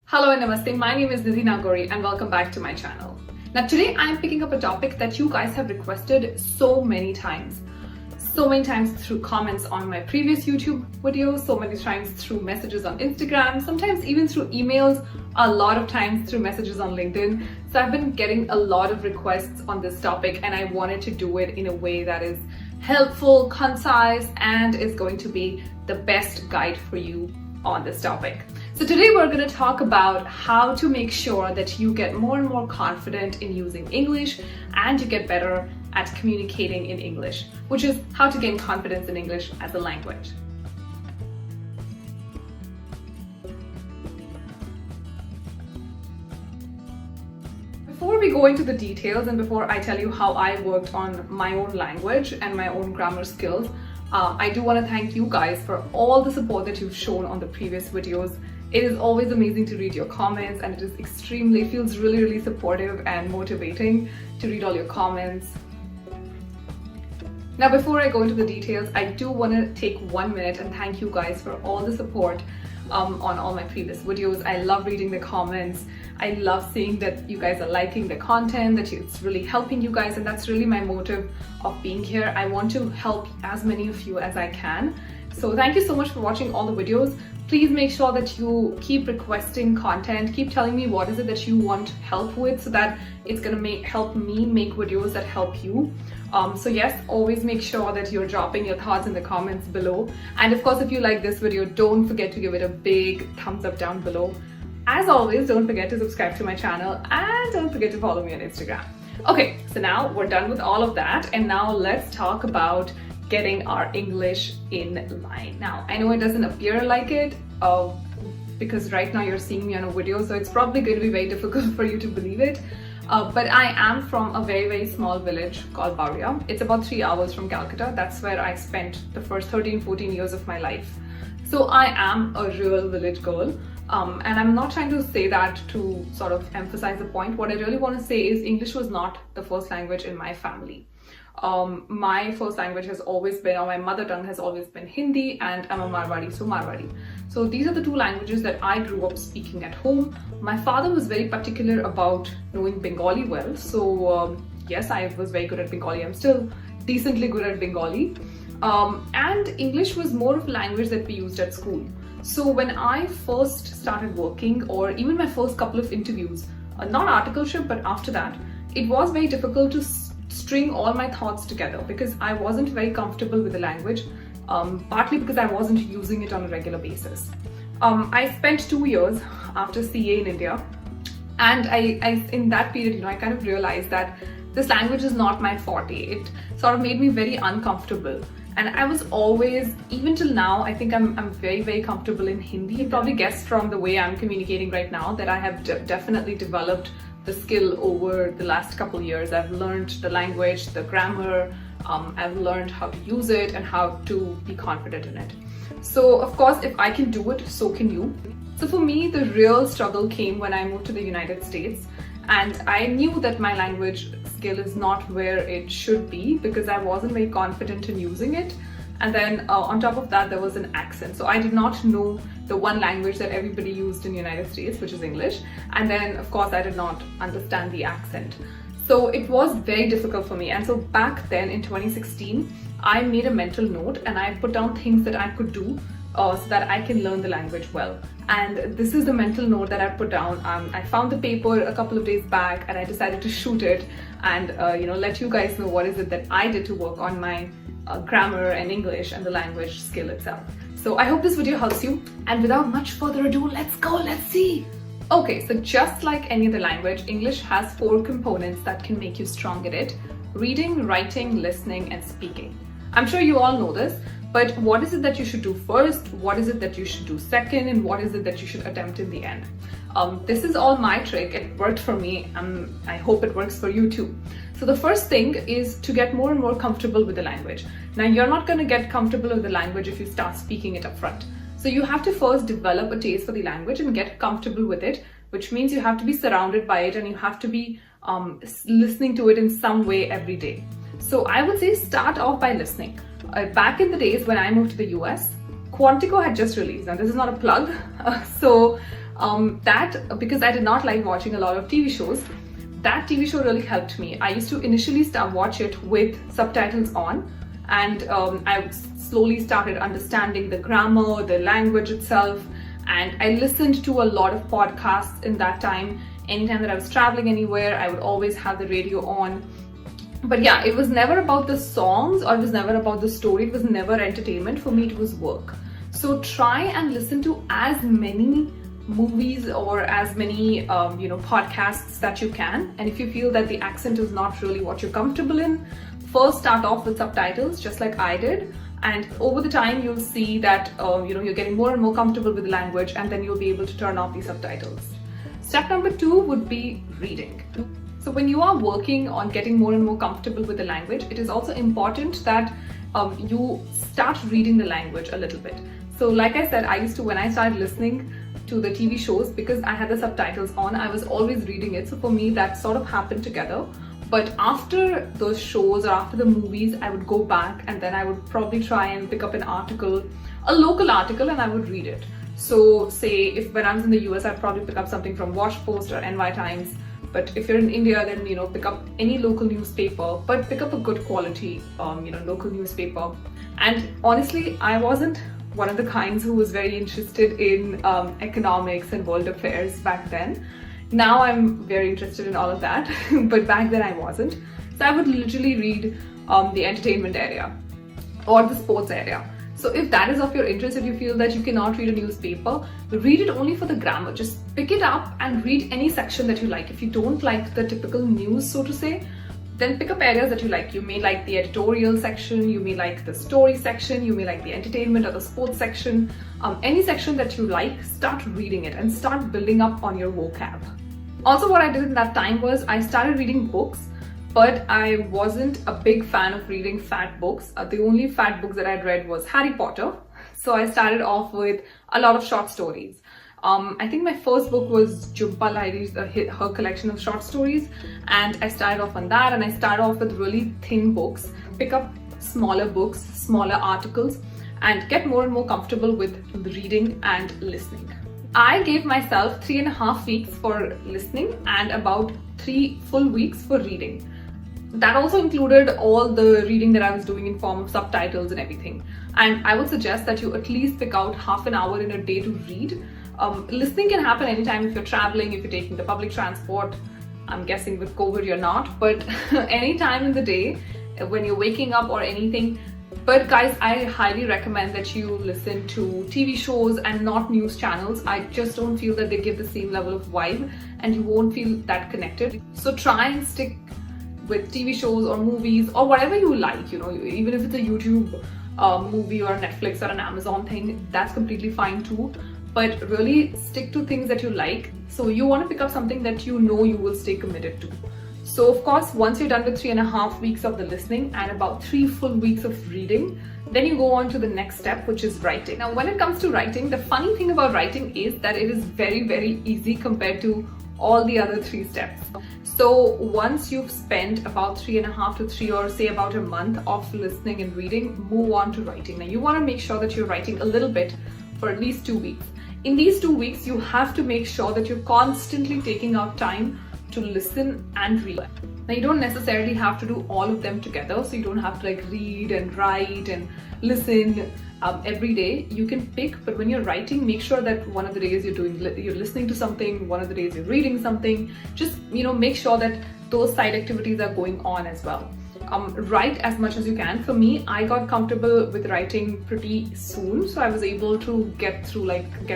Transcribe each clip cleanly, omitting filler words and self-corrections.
Hello and namaste, my name is Nidhi Nagori and welcome back to my channel. Now today I am picking up a topic that you guys have requested so many times through comments on my previous YouTube videos, so many times through messages on Instagram, sometimes even through emails, a lot of times through messages on LinkedIn. So I've been getting a lot of requests on this topic and I wanted to do it in a way that is helpful, concise, and is going to be the best guide for you on this topic. So today we're going to talk about how to make sure that you get more and more confident in using English and you get better at communicating in English, which is how to gain confidence in English as a language. Before we go into the details and before I tell you how I worked on my own language and my own grammar skills, I do want to thank you guys for all the support that you've shown on the previous videos. It is always amazing to read your comments and it feels really supportive and motivating to read all your comments. Now before I go into the details, I do want to take 1 minute and thank you guys for all the support on all my previous videos. I love reading the comments. I love seeing that you guys are liking the content, that it's really helping you guys, and that's really my motive of being here. I want to help as many of you as I can. So thank you so much for watching all the videos. Please make sure that you keep requesting content, keep telling me what is it that you want help with so that it's gonna help me make videos that help you. So yes, always make sure that you're dropping your thoughts in the comments below. And of course, if you like this video, don't forget to give it a big thumbs up down below. As always, don't forget to subscribe to my channel and don't forget to follow me on Instagram. Okay, so now we're done with all of that and now let's talk about getting our English in line. Now, I know it doesn't appear like it because right now you're seeing me on a video, so it's probably going to be very difficult for you to believe it. But I am from a very small village called Baria. It's about 3 hours from Calcutta. That's where I spent the first 13-14 years of my life. So I am a real village girl. And I'm not trying to say that to sort of emphasize the point. What I really want to say is English was not the first language in my family. My first language has always been, or my mother tongue has always been Hindi, and I'm a Marwari, so Marwari. So these are the two languages that I grew up speaking at home. My father was very particular about knowing Bengali well. So yes, I was very good at Bengali. I'm still decently good at Bengali. And English was more of a language that we used at school. So when I first started working, or even my first couple of interviews, not articleship, but after that, it was very difficult to string all my thoughts together because I wasn't very comfortable with the language, partly because I wasn't using it on a regular basis. I spent 2 years after CA in India, and I in that period, I kind of realized that this language is not my forte. It sort of made me very uncomfortable. And I was always, even till now, I think I'm very comfortable in Hindi. You probably guessed from the way I'm communicating right now that I have definitely developed the skill over the last couple years. I've learned the language, the grammar, I've learned how to use it and how to be confident in it. So of course, if I can do it, so can you. So for me, the real struggle came when I moved to the United States. And I knew that my language skill is not where it should be because I wasn't very confident in using it. And then on top of that, there was an accent. So I did not know the one language that everybody used in the United States, which is English. And then of course, I did not understand the accent. So it was very difficult for me. And so back then in 2016, I made a mental note and I put down things that I could do so that I can learn the language well. And this is the mental note that I put down. I found the paper a couple of days back and I decided to shoot it and let you guys know what is it that I did to work on my grammar and English and the language skill itself. So I hope this video helps you, and without much further ado, let's go, let's see. Okay, so just like any other language, English has 4 components that can make you strong at it: reading, writing, listening, and speaking. I'm sure you all know this, but what is it that you should do first? What is it that you should do second? And what is it that you should attempt in the end? This is all my trick. It worked for me. I hope it works for you too. So the first thing is to get more and more comfortable with the language. Now, you're not going to get comfortable with the language if you start speaking it up front. So you have to first develop a taste for the language and get comfortable with it, which means you have to be surrounded by it and you have to be listening to it in some way every day. So I would say start off by listening. Back in the days when I moved to the US, Quantico had just released. Now this is not a plug. So That, because I did not like watching a lot of TV shows, that TV show really helped me. I used to initially watch it with subtitles on, and I slowly started understanding the grammar, the language itself, and I listened to a lot of podcasts in that time. Anytime that I was traveling anywhere, I would always have the radio on. But yeah, it was never about the songs, or it was never about the story. It was never entertainment. For me, it was work. So try and listen to as many movies or as many podcasts that you can. And if you feel that the accent is not really what you're comfortable in, first start off with subtitles, just like I did. And over the time, you'll see that you're getting more and more comfortable with the language, and then you'll be able to turn off the subtitles. Step number 2 would be reading. So when you are working on getting more and more comfortable with the language, it is also important that you start reading the language a little bit. So like I said, I used to, when I started listening to the TV shows, because I had the subtitles on, I was always reading it. So for me, that sort of happened together. But after those shows or after the movies, I would go back and then I would probably try and pick up an article, a local article, and I would read it. So say if when I was in the US, I'd probably pick up something from Watch Post or NY Times. But if you're in India, then pick up any local newspaper, but pick up a good quality local newspaper. And honestly, I wasn't one of the kinds who was very interested in economics and world affairs back then. Now I'm very interested in all of that, but back then I wasn't. So I would literally read the entertainment area or the sports area. So if that is of your interest, if you feel that you cannot read a newspaper, read it only for the grammar. Just pick it up and read any section that you like. If you don't like the typical news, so to say, then pick up areas that you like. You may like the editorial section, you may like the story section, you may like the entertainment or the sports section. Any section that you like, start reading it and start building up on your vocab. Also, what I did in that time was I started reading books, but I wasn't a big fan of reading fat books. The only fat books that I'd read was Harry Potter. So I started off with a lot of short stories. I think my first book was Jhumpa Lahiri's her collection of short stories, and I started off on that, and I started off with really thin books. Pick up smaller books, smaller articles, and get more and more comfortable with reading and listening. I gave myself 3.5 weeks for listening and about 3 full weeks for reading. That also included all the reading that I was doing in form of subtitles and everything. And I would suggest that you at least pick out half an hour in a day to read. Listening can happen anytime if you're traveling, if you're taking the public transport. I'm guessing with COVID you're not, but any time in the day when you're waking up or anything. But guys, I highly recommend that you listen to TV shows and not news channels. I just don't feel that they give the same level of vibe and you won't feel that connected. So try and stick with TV shows or movies or whatever you like, even if it's a YouTube movie or a Netflix or an Amazon thing, that's completely fine too. But really stick to things that you like. So you want to pick up something that you know you will stay committed to. So of course, once you're done with 3.5 weeks of the listening and about 3 full weeks of reading, then you go on to the next step, which is writing. Now, when it comes to writing, the funny thing about writing is that it is very, very easy compared to all the other 3 steps. So once you've spent about 3.5 to 3 or say about a month of listening and reading, move on to writing. Now you want to make sure that you're writing a little bit for at least 2 weeks. In these 2 weeks, you have to make sure that you're constantly taking out time to listen and read. Now you don't necessarily have to do all of them together, so you don't have to read and write and listen every day. You can pick, but when you're writing, make sure that one of the days you're listening to something, one of the days you're reading something. Just make sure that those side activities are going on as well. Write as much as you can. For me, I got comfortable with writing pretty soon, so I was able to get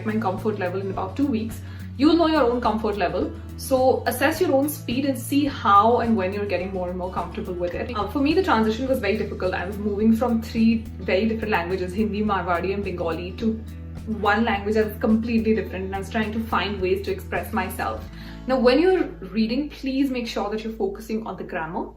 my comfort level in about 2 weeks. You'll know your own comfort level, so assess your own speed and see how and when you're getting more and more comfortable with it. For me, the transition was very difficult. I was moving from 3 very different languages, Hindi, Marwari and Bengali, to one language that was completely different, and I was trying to find ways to express myself. Now, when you're reading, please make sure that you're focusing on the grammar.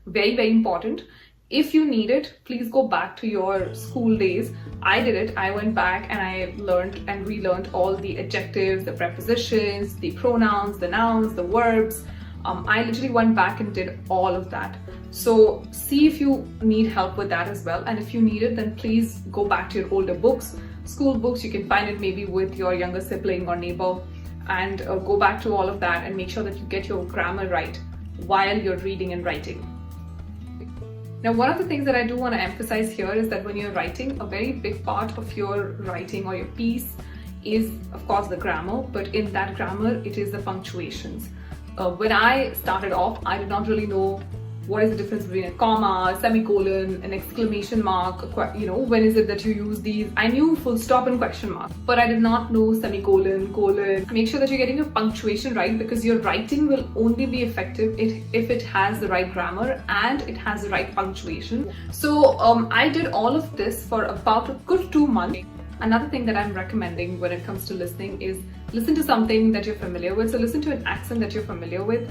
Very, very important. If you need it, please go back to your school days. I did it. I went back and I learned and relearned all the adjectives, the prepositions, the pronouns, the nouns, the verbs. I literally went back and did all of that. So see if you need help with that as well. And if you need it, then please go back to your older books, school books. You can find it maybe with your younger sibling or neighbor. and go back to all of that and make sure that you get your grammar right while you're reading and writing. Now, one of the things that I do want to emphasize here is that when you're writing, a very big part of your writing or your piece is, of course, the grammar, but in that grammar, it is the punctuations. When I started off, I did not really know what is the difference between a comma, semicolon, an exclamation mark, when is it that you use these. I knew full stop and question mark, but I did not know semicolon, colon. Make sure that you're getting your punctuation right, because your writing will only be effective if it has the right grammar and it has the right punctuation. So I did all of this for about a good 2 months. Another thing that I'm recommending when it comes to listening is listen to something that you're familiar with. So listen to an accent that you're familiar with.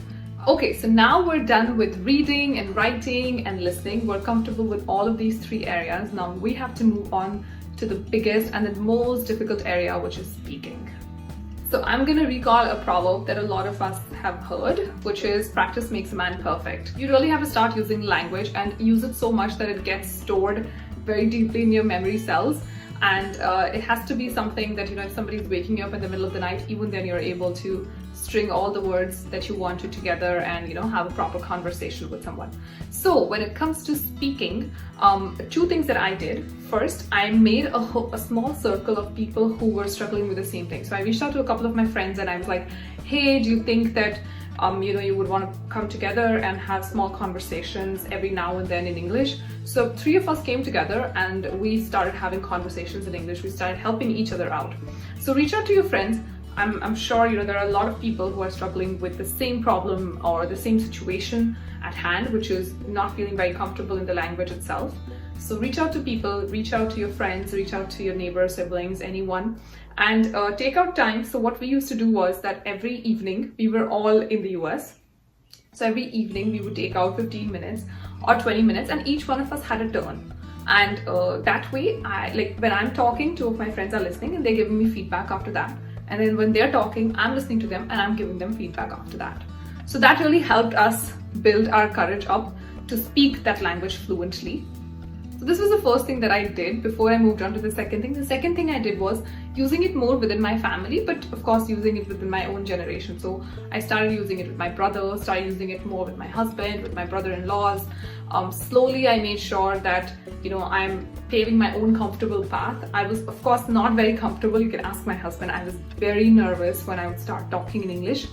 Okay, so now we're done with reading and writing and listening. We're comfortable with all of these 3 areas. Now we have to move on to the biggest and the most difficult area, which is speaking. So I'm going to recall a proverb that a lot of us have heard, which is practice makes a man perfect. You really have to start using language and use it so much that it gets stored very deeply in your memory cells. And it has to be something that, if somebody's waking you up in the middle of the night, even then you're able to string all the words that you want to together and, have a proper conversation with someone. So when it comes to speaking, 2 things that I did. First, I made a small circle of people who were struggling with the same thing. So I reached out to a couple of my friends and I was like, hey, do you think that you would want to come together and have small conversations every now and then in English? So 3 of us came together and we started having conversations in English. We started helping each other out. So reach out to your friends. I'm sure there are a lot of people who are struggling with the same problem or the same situation at hand, which is not feeling very comfortable in the language itself. So reach out to people, reach out to your friends, reach out to your neighbors, siblings, anyone, and take out time. So what we used to do was that every evening, we were all in the US. So every evening we would take out 15 minutes or 20 minutes and each one of us had a turn. And that way, when I'm talking, 2 of my friends are listening and they're giving me feedback after that. And then when they're talking, I'm listening to them and I'm giving them feedback after that. So that really helped us build our courage up to speak that language fluently. So this was the first thing that I did before I moved on to the second thing. The second thing I did was using it more within my family, but of course using it within my own generation. So I started using it with my brother, started using it more with my husband, with my brother-in-laws. Slowly I made sure that, I'm paving my own comfortable path. I was of course not very comfortable. You can ask my husband. I was very nervous when I would start talking in English.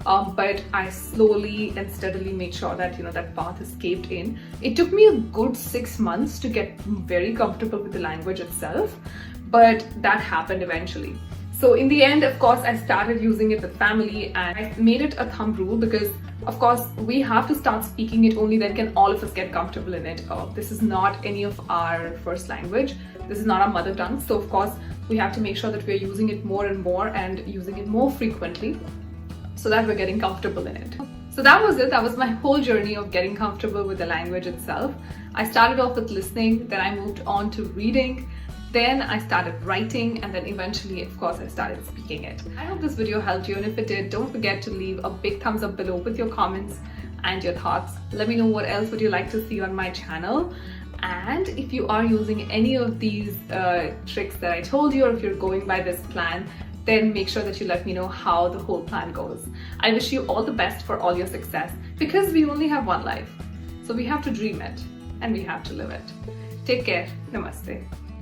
But I slowly and steadily made sure that that path is caved in. It took me a good 6 months to get very comfortable with the language itself, but that happened eventually. So in the end, of course, I started using it with family and I made it a thumb rule because, of course, we have to start speaking it, only then can all of us get comfortable in it. This is not any of our first language. This is not our mother tongue. So of course, we have to make sure that we're using it more and more and using it more frequently, so that we're getting comfortable in it. So that was it. That was my whole journey of getting comfortable with the language itself. I started off with listening, then I moved on to reading, then I started writing, and then eventually, of course, I started speaking it. I hope this video helped you, and if it did, don't forget to leave a big thumbs up below with your comments and your thoughts. Let me know what else would you like to see on my channel. And if you are using any of these tricks that I told you, or if you're going by this plan, then make sure that you let me know how the whole plan goes. I wish you all the best for all your success, because we only have one life. So we have to dream it and we have to live it. Take care. Namaste.